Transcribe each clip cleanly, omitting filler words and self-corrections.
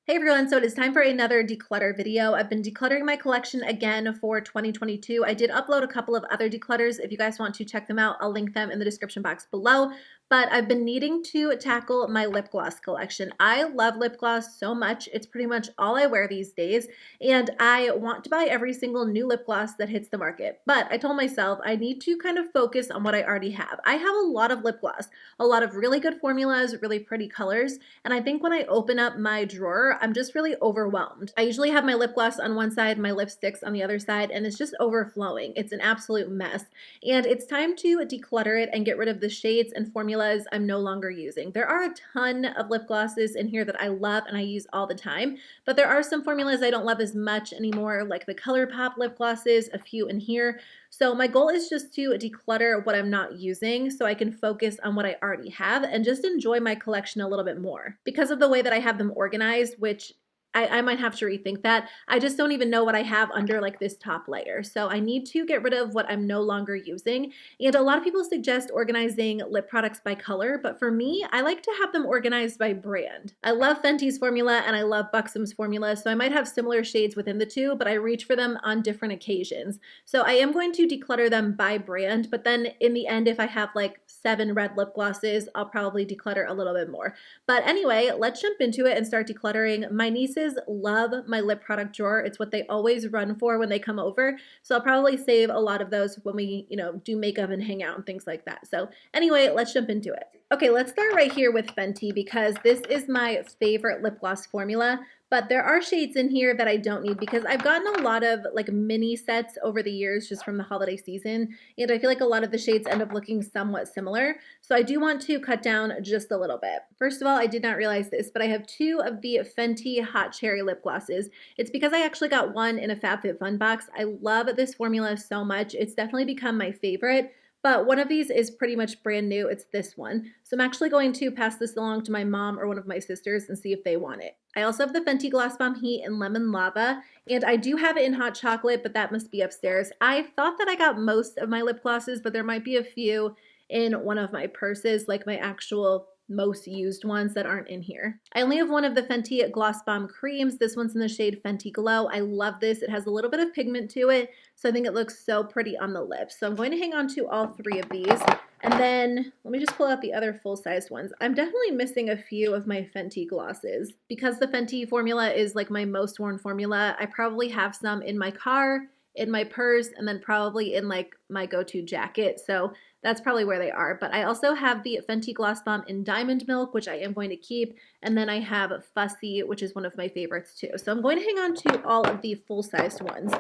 Hey everyone, so it is time for another declutter video. I've been decluttering my collection again for 2022. I did upload a couple of other declutters. If you guys want to check them out, I'll link them in the description box below. But I've been needing to tackle my lip gloss collection. I love lip gloss so much. It's pretty much all I wear these days. And I want to buy every single new lip gloss that hits the market. But I told myself I need to kind of focus on what I already have. I have a lot of lip gloss, a lot of really good formulas, really pretty colors. And I think when I open up my drawer, I'm just really overwhelmed. I usually have my lip gloss on one side, my lipsticks on the other side, and it's just overflowing. It's an absolute mess. And it's time to declutter it and get rid of the shades and formulas I'm no longer using. There are a ton of lip glosses in here that I love and I use all the time, but there are some formulas I don't love as much anymore, like the ColourPop lip glosses, a few in here. So my goal is just to declutter what I'm not using so I can focus on what I already have and just enjoy my collection a little bit more. Because of the way that I have them organized, which I might have to rethink that. I just don't even know what I have under like this top layer. So I need to get rid of what I'm no longer using. And a lot of people suggest organizing lip products by color, but for me, I like to have them organized by brand. I love Fenty's formula and I love Buxom's formula, so I might have similar shades within the two, but I reach for them on different occasions. So I am going to declutter them by brand, but then in the end, if I have like 7 red lip glosses, I'll probably declutter a little bit more. But anyway, let's jump into it and start decluttering. My nieces love my lip product drawer. It's what they always run for when they come over. So I'll probably save a lot of those when we, do makeup and hang out and things like that. So anyway, let's jump into it. Okay, let's start right here with Fenty because this is my favorite lip gloss formula. But there are shades in here that I don't need because I've gotten a lot of like mini sets over the years just from the holiday season. And I feel like a lot of the shades end up looking somewhat similar. So I do want to cut down just a little bit. First of all, I did not realize this, but I have 2 of the Fenty Hot Cherry lip glosses. It's because I actually got one in a FabFitFun box. I love this formula so much. It's definitely become my favorite. But one of these is pretty much brand new. It's this one. So I'm actually going to pass this along to my mom or one of my sisters and see if they want it. I also have the Fenty Gloss Bomb Heat in Lemon Lava, and I do have it in Hot Chocolate, but that must be upstairs. I thought that I got most of my lip glosses, but there might be a few in one of my purses, like my actual most used ones that aren't in here. I only have one of the Fenty Gloss Bomb creams. This one's in the shade Fenty Glow. I love this. It has a little bit of pigment to it, so I think it looks so pretty on the lips. So I'm going to hang on to all 3 of these. And then let me just pull out the other full-sized ones. I'm definitely missing a few of my Fenty glosses. Because the Fenty formula is like my most worn formula, I probably have some in my car, in my purse, and then probably in like my go-to jacket. So that's probably where they are. But I also have the Fenty Gloss Bomb in Diamond Milk, which I am going to keep. And then I have Fussy, which is one of my favorites too. So I'm going to hang on to all of the full-sized ones.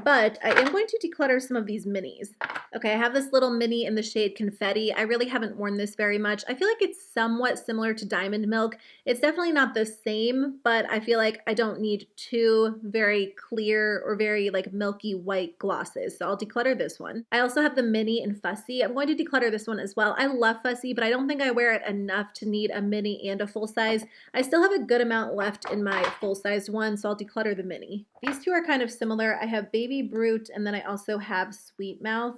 But I am going to declutter some of these minis. Okay, I have this little mini in the shade Confetti. I really haven't worn this very much. I feel like it's somewhat similar to Diamond Milk. It's definitely not the same, but I feel like I don't need 2 very clear or very like milky white glosses. So I'll declutter this one. I also have the mini in Fussy. I'm going to declutter this one as well. I love Fussy, but I don't think I wear it enough to need a mini and a full size. I still have a good amount left in my full-sized one, so I'll declutter the mini. These 2 are kind of similar. I have Baby Brute, and then I also have Sweet Mouth.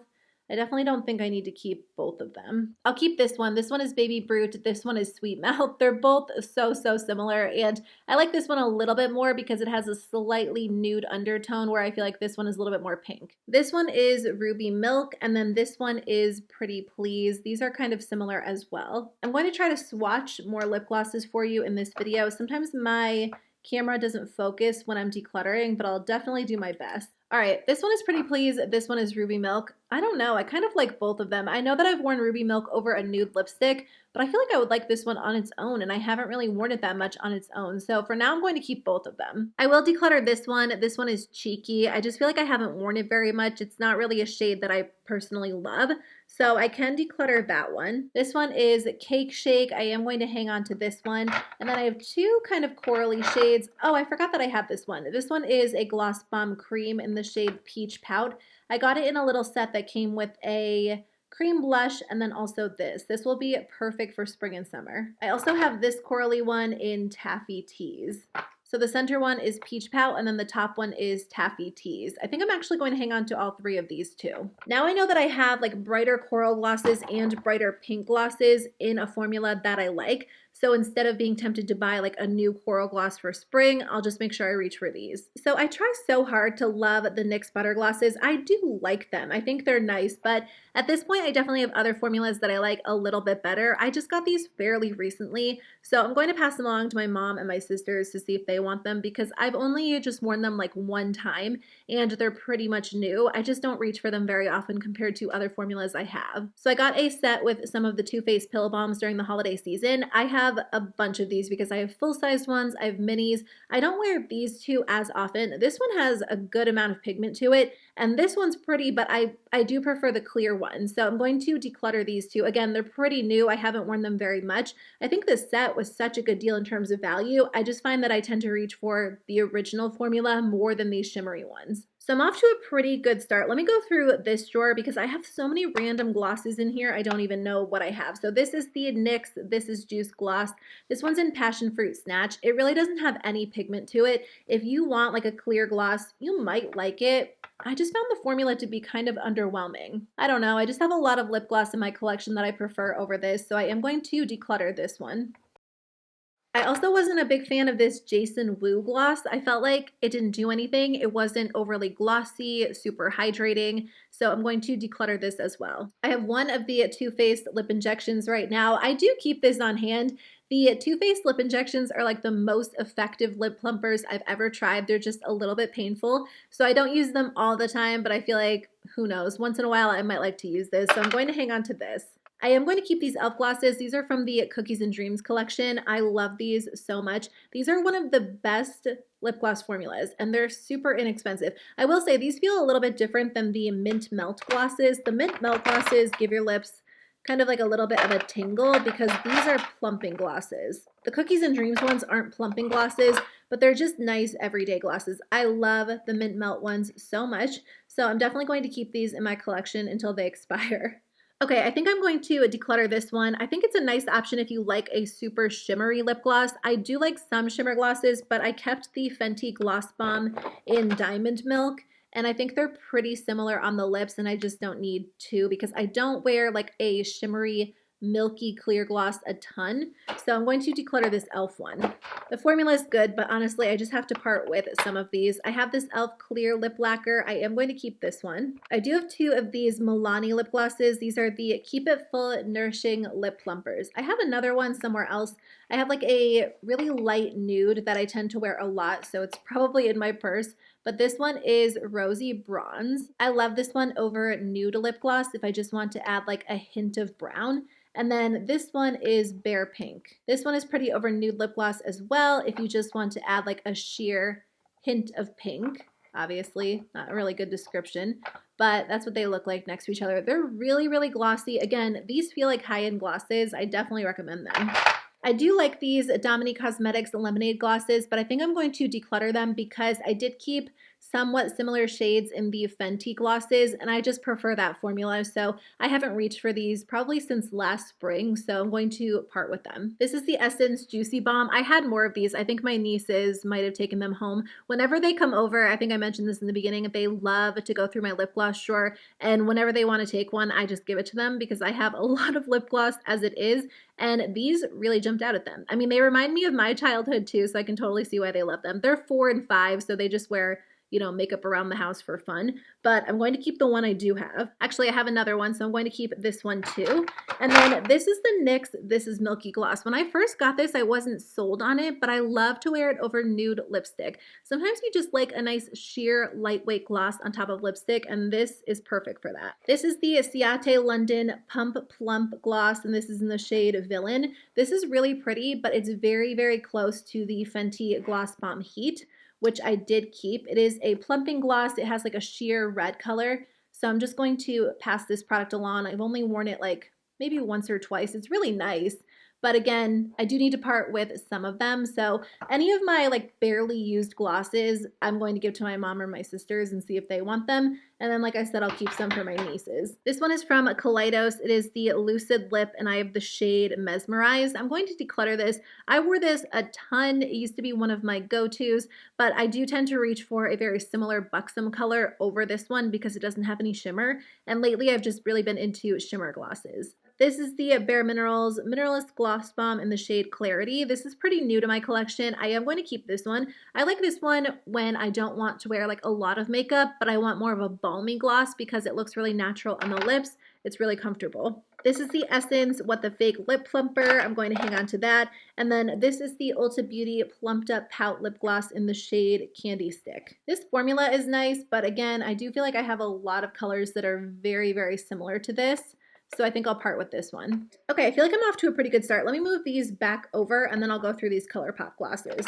I definitely don't think I need to keep both of them. I'll keep this one. This one is Baby Brute. This one is Sweet Mouth. They're both so similar, and I like this one a little bit more because it has a slightly nude undertone where I feel like this one is a little bit more pink. This one is Ruby Milk, and then this one is Pretty Please. These are kind of similar as well. I'm going to try to swatch more lip glosses for you in this video. Sometimes my camera doesn't focus when I'm decluttering, but I'll definitely do my best. All right, this one is Pretty Please. This one is Ruby Milk. I don't know. I kind of like both of them. I know that I've worn Ruby Milk over a nude lipstick, but I feel like I would like this one on its own, and I haven't really worn it that much on its own. So for now, I'm going to keep both of them. I will declutter this one. This one is Cheeky. I just feel like I haven't worn it very much. It's not really a shade that I personally love, so I can declutter that one. This one is Cake Shake. I am going to hang on to this one. And then I have 2 kind of corally shades. Oh, I forgot that I have this one. This one is a Gloss Bomb Cream in the shade Peach Pout. I got it in a little set that came with a cream blush and then also this. This will be perfect for spring and summer. I also have this corally one in Taffy Tease. So the center one is Peach Pout, and then the top one is Taffy Tease. I think I'm actually going to hang on to all 3 of these too. Now I know that I have like brighter coral glosses and brighter pink glosses in a formula that I like. So instead of being tempted to buy like a new coral gloss for spring, I'll just make sure I reach for these. So I try so hard to love the NYX butter glosses. I do like them. I think they're nice, but at this point I definitely have other formulas that I like a little bit better. I just got these fairly recently, so I'm going to pass them along to my mom and my sisters to see if they want them because I've only just worn them like one time and they're pretty much new. I just don't reach for them very often compared to other formulas I have. So I got a set with some of the Too Faced Pillow Balms during the holiday season. I have a bunch of these because I have full-sized ones, I have minis. I don't wear these two as often. This one has a good amount of pigment to it, and this one's pretty, but I do prefer the clear one. So I'm going to declutter these two. Again, they're pretty new. I haven't worn them very much. I think this set was such a good deal in terms of value. I just find that I tend to reach for the original formula more than these shimmery ones. So I'm off to a pretty good start. Let me go through this drawer because I have so many random glosses in here. I don't even know what I have. So this is the NYX This Is Juice Gloss. This one's in Passion Fruit Snatch. It really doesn't have any pigment to it. If you want like a clear gloss, you might like it. I just found the formula to be kind of underwhelming. I don't know. I just have a lot of lip gloss in my collection that I prefer over this. So I am going to declutter this one. I also wasn't a big fan of this Jason Wu gloss. I felt like it didn't do anything. It wasn't overly glossy, super hydrating, so I'm going to declutter this as well. I have one of the Too Faced lip injections right now. I do keep this on hand. The Too Faced lip injections are like the most effective lip plumpers I've ever tried. They're just a little bit painful, so I don't use them all the time, but I feel like, who knows, once in a while I might like to use this, so I'm going to hang on to this. I am going to keep these e.l.f. glosses. These are from the Cookies and Dreams collection. I love these so much. These are one of the best lip gloss formulas, and they're super inexpensive. I will say these feel a little bit different than the Mint Melt glosses. The Mint Melt glosses give your lips kind of like a little bit of a tingle because these are plumping glosses. The Cookies and Dreams ones aren't plumping glosses, but they're just nice everyday glosses. I love the Mint Melt ones so much, so I'm definitely going to keep these in my collection until they expire. Okay, I think I'm going to declutter this one. I think it's a nice option if you like a super shimmery lip gloss. I do like some shimmer glosses, but I kept the Fenty Gloss Bomb in Diamond Milk, and I think they're pretty similar on the lips, and I just don't need two because I don't wear like a shimmery milky clear gloss a ton. So I'm going to declutter this e.l.f. one. The formula is good, but honestly, I just have to part with some of these. I have this e.l.f. clear lip lacquer. I am going to keep this one. I do have two of these Milani lip glosses. These are the Keep It Full Nourishing Lip Plumpers. I have another one somewhere else. I have like a really light nude that I tend to wear a lot, so it's probably in my purse. But this one is Rosy Bronze. I love this one over nude lip gloss if I just want to add like a hint of brown. And then this one is Bare Pink. This one is pretty over nude lip gloss as well if you just want to add like a sheer hint of pink. Obviously, not a really good description, but that's what they look like next to each other. They're really, really glossy. Again, these feel like high-end glosses. I definitely recommend them. I do like these Dominique Cosmetics Lemonade glosses, but I think I'm going to declutter them because I did keep somewhat similar shades in the Fenty glosses, and I just prefer that formula, so I haven't reached for these probably since last spring, so I'm going to part with them. This is the Essence Juicy Bomb. I had more of these. I think my nieces might have taken them home. Whenever they come over, I think I mentioned this in the beginning, they love to go through my lip gloss drawer, and whenever they want to take one, I just give it to them because I have a lot of lip gloss as it is, and these really jumped out at them. I mean, they remind me of my childhood too, so I can totally see why they love them. They're 4 and 5, so they just wear, you know, makeup around the house for fun, but I'm going to keep the one I do have. Actually, I have another one, so I'm going to keep this one too. And then this is the NYX This Is Milky Gloss. When I first got this, I wasn't sold on it, but I love to wear it over nude lipstick. Sometimes you just like a nice sheer lightweight gloss on top of lipstick, and this is perfect for that. This is the Ciate London Pump Plump Gloss, and this is in the shade Villain. This is really pretty, but it's very, very close to the Fenty Gloss Bomb Heat, which I did keep. It is a plumping gloss. It has like a sheer red color. So I'm just going to pass this product along. I've only worn it like maybe once or twice. It's really nice. But again, I do need to part with some of them. So any of my like barely used glosses, I'm going to give to my mom or my sisters and see if they want them. And then, like I said, I'll keep some for my nieces. This one is from Kaleidos. It is the Lucid Lip, and I have the shade Mesmerized. I'm going to declutter this. I wore this a ton. It used to be one of my go-tos, but I do tend to reach for a very similar buxom color over this one because it doesn't have any shimmer. And lately, I've just really been into shimmer glosses. This is the Bare Minerals Mineralist Gloss Bomb in the shade Clarity. This is pretty new to my collection. I am going to keep this one. I like this one when I don't want to wear like a lot of makeup, but I want more of a balmy gloss because it looks really natural on the lips. It's really comfortable. This is the Essence What the Fake Lip Plumper. I'm going to hang on to that. And then this is the Ulta Beauty Plumped Up Pout Lip Gloss in the shade Candy Stick. This formula is nice, but again, I do feel like I have a lot of colors that are very, very similar to this. So I think I'll part with this one. Okay, I feel like I'm off to a pretty good start. Let me move these back over and then I'll go through these ColourPop glosses.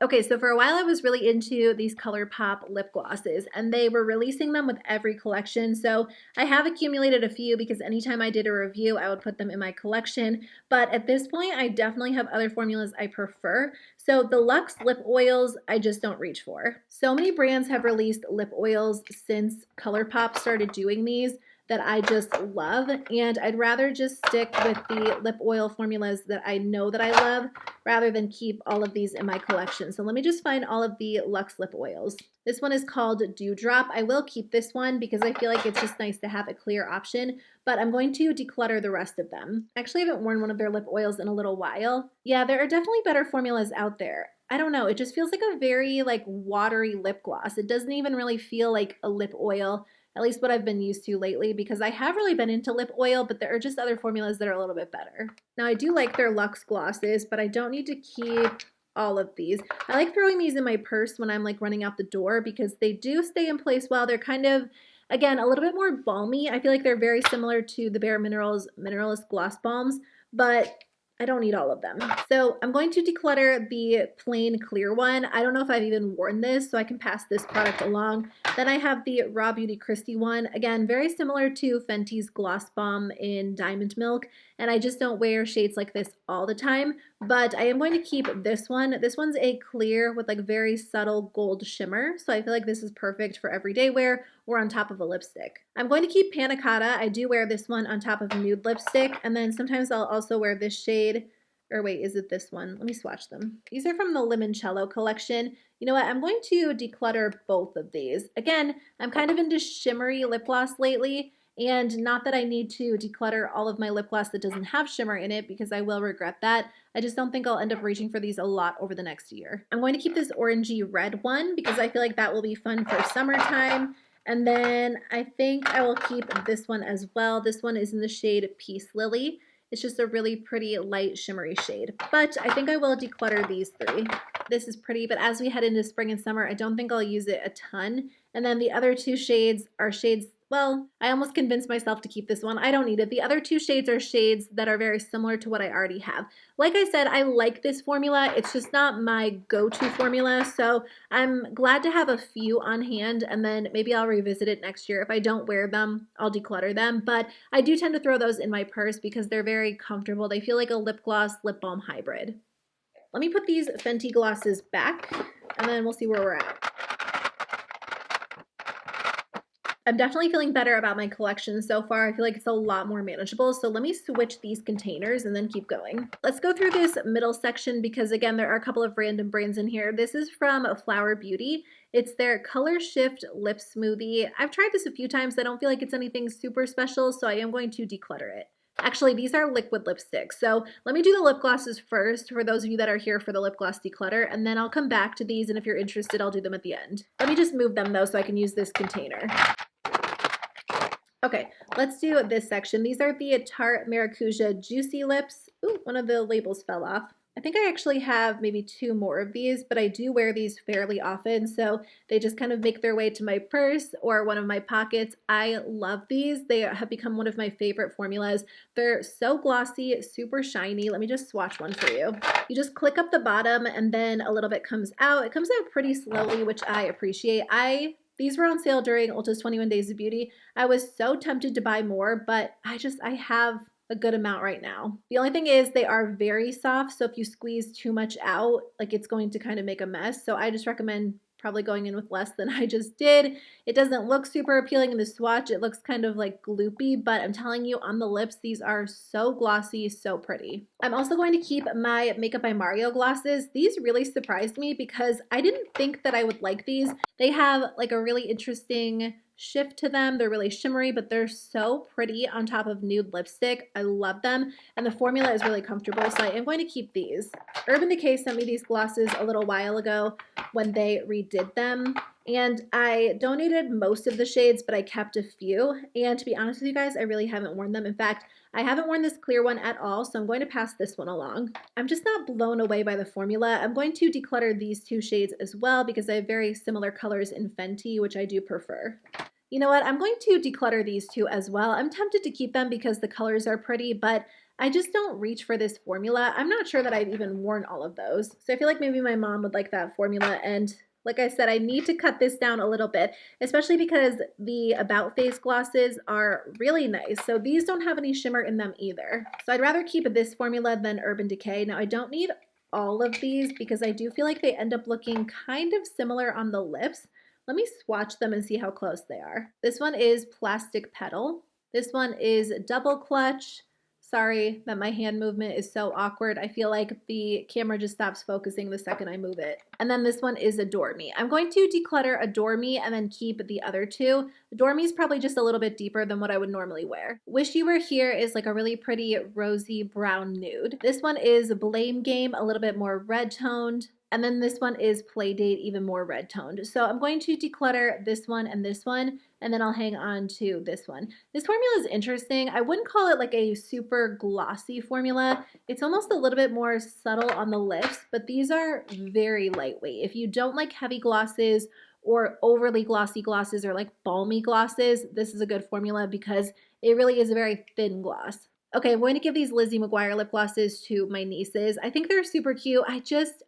Okay, so for a while I was really into these ColourPop lip glosses and they were releasing them with every collection. So I have accumulated a few because anytime I did a review, I would put them in my collection. But at this point, I definitely have other formulas I prefer. So the Luxe lip oils, I just don't reach for. So many brands have released lip oils since ColourPop started doing these that I just love, and I'd rather just stick with the lip oil formulas that I know that I love rather than keep all of these in my collection. So let me just find all of the Luxe lip oils. This one is called Dewdrop. I will keep this one because I feel like it's just nice to have a clear option, but I'm going to declutter the rest of them. I actually haven't worn one of their lip oils in a little while. Yeah, there are definitely better formulas out there. I don't know, it just feels like a very like watery lip gloss. It doesn't even really feel like a lip oil, at least what I've been used to lately, because I have really been into lip oil, but there are just other formulas that are a little bit better. Now I do like their Luxe glosses, but I don't need to keep all of these. I like throwing these in my purse when I'm like running out the door because they do stay in place well. They're kind of, again, a little bit more balmy. I feel like they're very similar to the Bare Minerals Mineralist Gloss Balms, but I don't need all of them. So I'm going to declutter the plain clear one. I don't know if I've even worn this, so I can pass this product along. Then I have the Raw Beauty Christy one. Again, very similar to Fenty's Gloss Bomb in Diamond Milk, and I just don't wear shades like this all the time, but I am going to keep this one. This one's a clear with like very subtle gold shimmer, so I feel like this is perfect for everyday wear or on top of a lipstick. I'm going to keep Panna Cotta. I do wear this one on top of nude lipstick, and then sometimes I'll also wear this shade, or wait, is it this one? Let me swatch them. These are from the Limoncello collection. You know what, I'm going to declutter both of these. Again, I'm kind of into shimmery lip gloss lately, and not that I need to declutter all of my lip gloss that doesn't have shimmer in it because I will regret that. I just don't think I'll end up reaching for these a lot over the next year. I'm going to keep this orangey red one because I feel like that will be fun for summertime. And then I think I will keep this one as well. This one is in the shade Peace Lily. It's just a really pretty light shimmery shade. But I think I will declutter these three. This is pretty, but as we head into spring and summer, I don't think I'll use it a ton. And then the other two shades are shades, well, I almost convinced myself to keep this one. I don't need it. The other two shades are shades that are very similar to what I already have. Like I said, I like this formula. It's just not my go-to formula, so I'm glad to have a few on hand, and then maybe I'll revisit it next year. If I don't wear them, I'll declutter them, but I do tend to throw those in my purse because they're very comfortable. They feel like a lip gloss, lip balm hybrid. Let me put these Fenty glosses back, and then we'll see where we're at. I'm definitely feeling better about my collection so far. I feel like it's a lot more manageable. So let me switch these containers and then keep going. Let's go through this middle section because again, there are a couple of random brands in here. This is from Flower Beauty. It's their Color Shift Lip Smoothie. I've tried this a few times. I don't feel like it's anything super special, so I am going to declutter it. Actually, these are liquid lipsticks. So let me do the lip glosses first for those of you that are here for the lip gloss declutter, and then I'll come back to these, and if you're interested, I'll do them at the end. Let me just move them though so I can use this container. Okay, let's do this section. These are the Tarte Maracuja Juicy Lips. Ooh, one of the labels fell off. I think I actually have maybe two more of these, but I do wear these fairly often, so they just kind of make their way to my purse or one of my pockets. I love these. They have become one of my favorite formulas. They're so glossy, super shiny. Let me just swatch one for you. You just click up the bottom and then a little bit comes out. It comes out pretty slowly, which I appreciate. These were on sale during Ulta's 21 Days of Beauty. I was so tempted to buy more, but I have a good amount right now. The only thing is they are very soft, so if you squeeze too much out, like it's going to kind of make a mess. So I just recommend probably going in with less than I just did. It doesn't look super appealing in the swatch. It looks kind of like gloopy, but I'm telling you, on the lips, these are so glossy, so pretty. I'm also going to keep my Makeup by Mario glosses. These really surprised me because I didn't think that I would like these. They have like a really interesting shift to them. They're really shimmery, but they're so pretty on top of nude lipstick. I love them, and the formula is really comfortable, so I am going to keep these. Urban Decay sent me these glosses a little while ago when they redid them, and I donated most of the shades, but I kept a few, and to be honest with you guys, I really haven't worn them. In fact, I haven't worn this clear one at all, so I'm going to pass this one along. I'm just not blown away by the formula. I'm going to declutter these two shades as well because I have very similar colors in Fenty, which I do prefer. You know what? I'm going to declutter these two as well. I'm tempted to keep them because the colors are pretty, but I just don't reach for this formula. I'm not sure that I've even worn all of those. So I feel like maybe my mom would like that formula, and like I said, I need to cut this down a little bit, especially because the About Face glosses are really nice. So these don't have any shimmer in them either. So I'd rather keep this formula than Urban Decay. Now I don't need all of these because I do feel like they end up looking kind of similar on the lips. Let me swatch them and see how close they are. This one is Plastic Petal. This one is Double Clutch. Sorry that my hand movement is so awkward. I feel like the camera just stops focusing the second I move it. And then this one is Adore Me. I'm going to declutter Adore Me and then keep the other two. Adore Me is probably just a little bit deeper than what I would normally wear. Wish You Were Here is like a really pretty rosy brown nude. This one is Blame Game, a little bit more red toned. And then this one is Playdate, even more red toned. So I'm going to declutter this one, and then I'll hang on to this one. This formula is interesting. I wouldn't call it like a super glossy formula. It's almost a little bit more subtle on the lips, but these are very lightweight. If you don't like heavy glosses or overly glossy glosses or like balmy glosses, this is a good formula because it really is a very thin gloss. Okay, I'm going to give these Lizzie McGuire lip glosses to my nieces. I think they're super cute.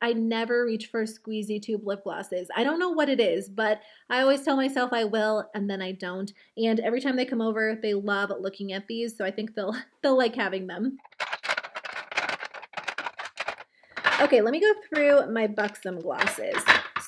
I never reach for squeezy tube lip glosses. I don't know what it is, but I always tell myself I will, and then I don't. And every time they come over, they love looking at these, so I think they'll like having them. Okay, let me go through my Buxom glosses.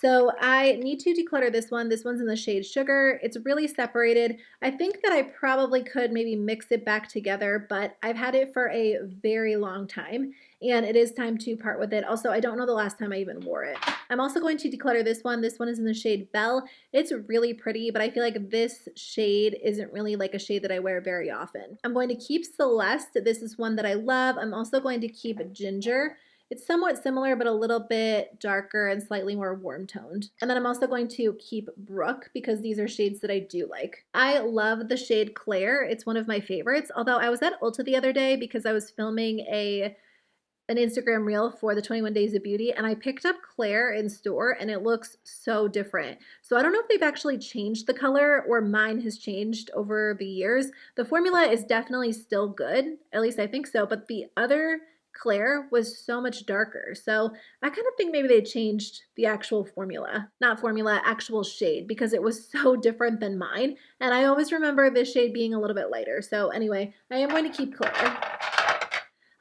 So I need to declutter this one. This one's in the shade Sugar. It's really separated. I think that I probably could maybe mix it back together, but I've had it for a very long time, and it is time to part with it. Also, I don't know the last time I even wore it. I'm also going to declutter this one. This one is in the shade Belle. It's really pretty, but I feel like this shade isn't really like a shade that I wear very often. I'm going to keep Celeste. This is one that I love. I'm also going to keep Ginger. It's somewhat similar, but a little bit darker and slightly more warm toned. And then I'm also going to keep Brooke because these are shades that I do like. I love the shade Claire. It's one of my favorites. Although I was at Ulta the other day because I was filming an Instagram reel for the 21 Days of Beauty, and I picked up Claire in store, and it looks so different. So I don't know if they've actually changed the color or mine has changed over the years. The formula is definitely still good, at least I think so, but the other Claire was so much darker. So I kind of think maybe they changed the actual formula, not formula, actual shade, because it was so different than mine. And I always remember this shade being a little bit lighter. So anyway, I am going to keep Claire.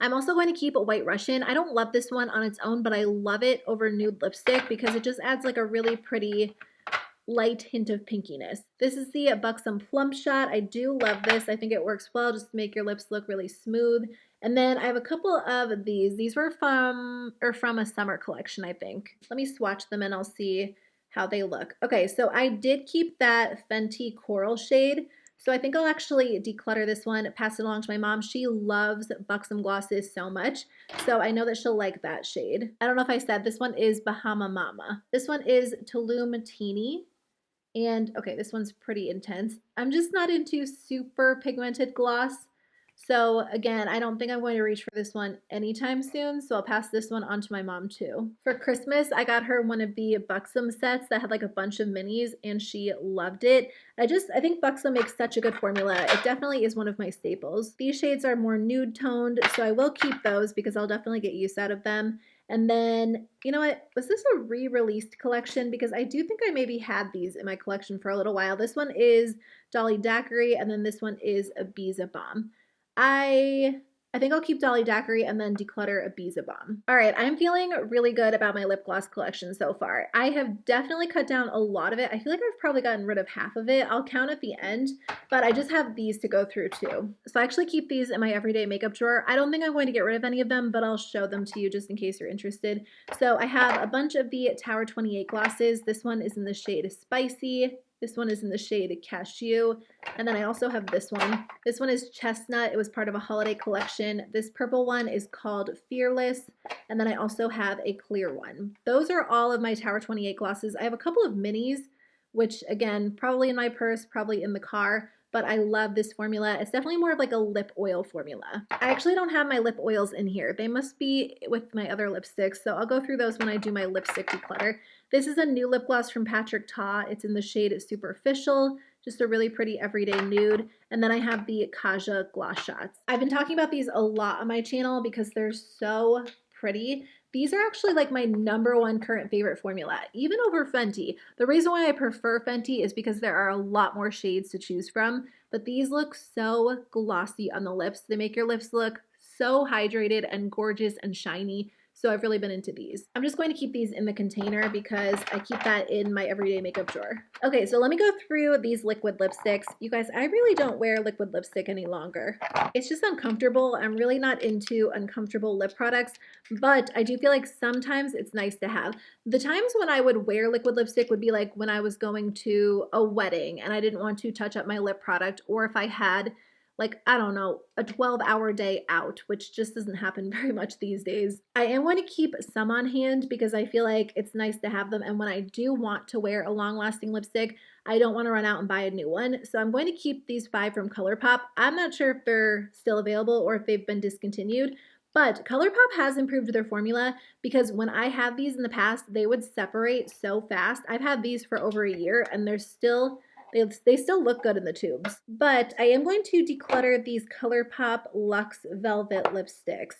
I'm also going to keep White Russian. I don't love this one on its own, but I love it over nude lipstick because it just adds like a really pretty light hint of pinkiness. This is the Buxom Plump Shot. I do love this. I think it works well just to make your lips look really smooth. And then I have a couple of these. These were from a summer collection, I think. Let me swatch them and I'll see how they look. Okay, so I did keep that Fenty Coral shade. So I think I'll actually declutter this one, pass it along to my mom. She loves Buxom glosses so much, so I know that she'll like that shade. I don't know if I said this one is Bahama Mama. This one is Tulum Teeny. And okay, this one's pretty intense. I'm just not into super pigmented gloss. So again, I don't think I'm going to reach for this one anytime soon, so I'll pass this one on to my mom too. For Christmas, I got her one of the Buxom sets that had like a bunch of minis, and she loved it. I think Buxom makes such a good formula. It definitely is one of my staples. These shades are more nude toned, so I will keep those because I'll definitely get use out of them. And then, you know what, was this a re-released collection? Because I do think I maybe had these in my collection for a little while. This one is Dolly Daiquiri, and then this one is Ibiza Bomb. I I think I'll keep Dolly Daiquiri and then declutter Ibiza Bomb. All right, I'm feeling really good about my lip gloss collection so far. I have definitely cut down a lot of it. I feel like I've probably gotten rid of half of it. I'll count at the end, but I just have these to go through too. So I actually keep these in my everyday makeup drawer. I don't think I'm going to get rid of any of them, but I'll show them to you just in case you're interested. So I have a bunch of the Tower 28 glosses. This one is in the shade Spicy. This one is in the shade Cashew. And then I also have this one. This one is Chestnut. It was part of a holiday collection. This purple one is called Fearless. And then I also have a clear one. Those are all of my Tower 28 glosses. I have a couple of minis, which again, probably in my purse, probably in the car, but I love this formula. It's definitely more of like a lip oil formula. I actually don't have my lip oils in here. They must be with my other lipsticks, so I'll go through those when I do my lipstick declutter. This is a new lip gloss from Patrick Ta. It's in the shade Superficial, just a really pretty everyday nude. And then I have the Kaja Gloss Shots. I've been talking about these a lot on my channel because they're so pretty. These are actually like my #1 current favorite formula, even over Fenty. The reason why I prefer Fenty is because there are a lot more shades to choose from, but these look so glossy on the lips. They make your lips look so hydrated and gorgeous and shiny. So I've really been into these. I'm just going to keep these in the container because I keep that in my everyday makeup drawer. Okay, so let me go through these liquid lipsticks. You guys, I really don't wear liquid lipstick any longer. It's just uncomfortable. I'm really not into uncomfortable lip products, but I do feel like sometimes it's nice to have. The times when I would wear liquid lipstick would be like when I was going to a wedding and I didn't want to touch up my lip product, or if I had like, I don't know, a 12-hour day out, which just doesn't happen very much these days. I am going to keep some on hand because I feel like it's nice to have them. And when I do want to wear a long-lasting lipstick, I don't want to run out and buy a new one. So I'm going to keep these 5 from ColourPop. I'm not sure if they're still available or if they've been discontinued, but ColourPop has improved their formula because when I had these in the past, they would separate so fast. I've had these for over a year and they're still they still look good in the tubes. But I am going to declutter these ColourPop Luxe Velvet lipsticks.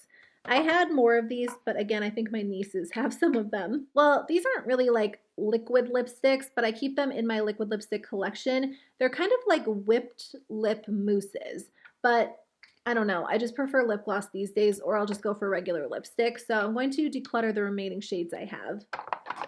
I had more of these, but again, I think my nieces have some of them. Well, these aren't really like liquid lipsticks, but I keep them in my liquid lipstick collection. They're kind of like whipped lip mousses, but I don't know. I just prefer lip gloss these days, or I'll just go for regular lipstick. So I'm going to declutter the remaining shades I have.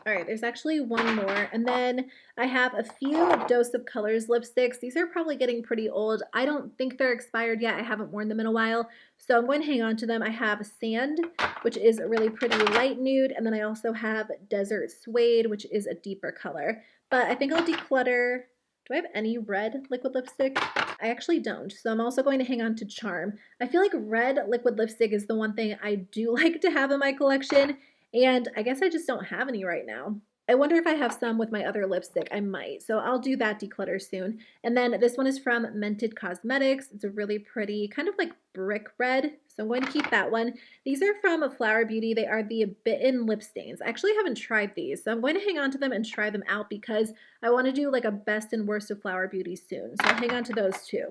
All right, there's actually one more. And then I have a few Dose of Colors lipsticks. These are probably getting pretty old. I don't think they're expired yet. I haven't worn them in a while, so I'm going to hang on to them. I have Sand, which is a really pretty light nude. And then I also have Desert Suede, which is a deeper color. But I think I'll declutter. Do I have any red liquid lipstick? I actually don't, so I'm also going to hang on to Charm. I feel like red liquid lipstick is the one thing I do like to have in my collection, and I guess I just don't have any right now. I wonder if I have some with my other lipstick. I might, so I'll do that declutter soon. And then this one is from Mented Cosmetics. It's a really pretty, kind of like brick red, so I'm going to keep that one. These are from Flower Beauty. They are the Bitten Lip Stains. I actually haven't tried these, so I'm going to hang on to them and try them out because I want to do like a best and worst of Flower Beauty soon, so I'll hang on to those too.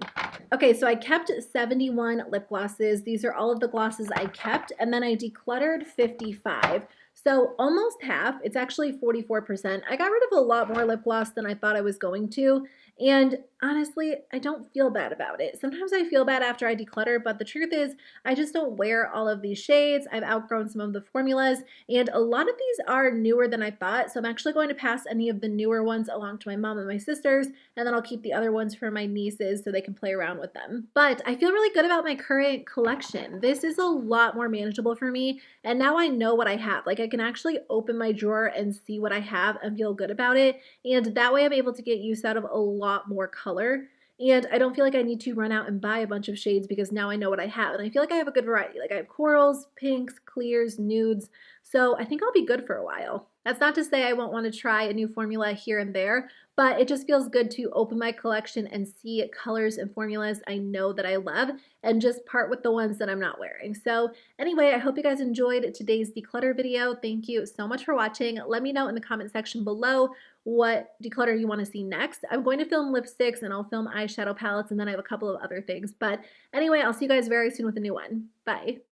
Okay, so I kept 71 lip glosses. These are all of the glosses I kept, and then I decluttered 55. So almost half. It's actually 44%. I got rid of a lot more lip gloss than I thought I was going to, and honestly, I don't feel bad about it. Sometimes I feel bad after I declutter, but the truth is I just don't wear all of these shades. I've outgrown some of the formulas, and a lot of these are newer than I thought, so I'm actually going to pass any of the newer ones along to my mom and my sisters, and then I'll keep the other ones for my nieces so they can play around with them. But I feel really good about my current collection. This is a lot more manageable for me, and now I know what I have. Like, I can actually open my drawer and see what I have and feel good about it, and that way I'm able to get use out of a lot more color, and I don't feel like I need to run out and buy a bunch of shades because now I know what I have, and I feel like I have a good variety. Like, I have corals, pinks, clears, nudes, so I think I'll be good for a while. That's not to say I won't want to try a new formula here and there, but it just feels good to open my collection and see colors and formulas I know that I love and just part with the ones that I'm not wearing. So anyway, I hope you guys enjoyed today's declutter video. Thank you so much for watching. Let me know in the comment section below what declutter you want to see next. I'm going to film lipsticks and I'll film eyeshadow palettes, and then I have a couple of other things. But anyway, I'll see you guys very soon with a new one. Bye.